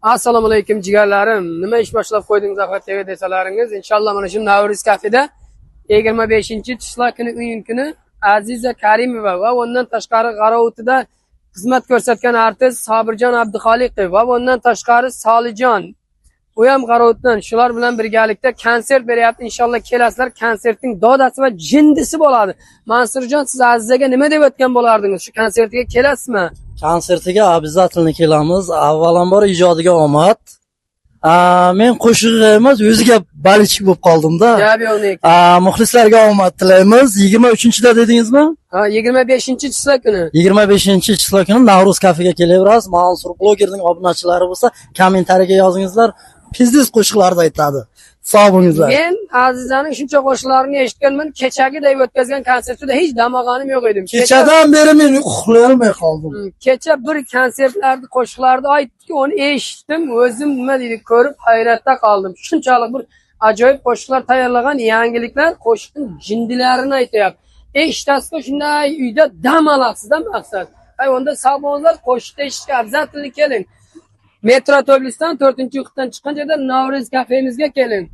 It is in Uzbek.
Assalomu alaykum jigarlarim. Nima ish boshlab qo'ydingiz Afat TV desalaringiz, inshaalloh mana shu Navro'z kafeda 25-chislar kuni o'yin kuni Aziza Karimova va undan tashqari G'arovutida xizmat ko'rsatgan artist Sobirjon Abduxoliqov va undan tashqari Solijon u ham G'arovutdan shular bilan birgalikda konsert beryapti. Inshaalloh kelasizlar. Konsertning dodasi va jindisi bo'ladi. Mansurjon, siz Azizaga nima deb o'tgan bo'lardingiz? Shu konsertiga kelasizmi? Konsertiga обязательно kelamiz. Avvalambor ijodiga omad. Men qo'shig'i emas, o'ziga balichik bo'lib qoldim-da. Gap yo'q lekin. Muxlislarga omad tilaymiz. 23-da dedingizmi? 25-chislar kuni. 25-chislar kuni Navro'z kafega kelaverasiz. Mansur blogerning obunachilari bo'lsa, kommentariyaga yozingizlar. Pizdis qo'shiqlarni aytadi. Sog' bo'lingizlar. Men Azizaning shuncha qo'shiqlarini eshitganman. Kechagi deb o'tkazgan konsertida hech damog'anim yo'q edim. Kechadan beri men uxlay olmay qoldim. Kecha bir konsertlarni qo'shiqlarni aytdiki, uni eshitdim, o'zim nima deydi, ko'rib hayratda qoldim. Shunchalik bir ajoyib qo'shiqlar tayyorlagan, yangiliklar qo'shiqning jindilarini aytayapti. Eshitasiz, shunday uyda dam olasizda maqsad. Ay onda sog' bo'linglar, qo'shiqni eshitishga afzallik keling. Metro avtobusdan 4-yuqdan chiqqan joyda Navro'z kafemizga keling.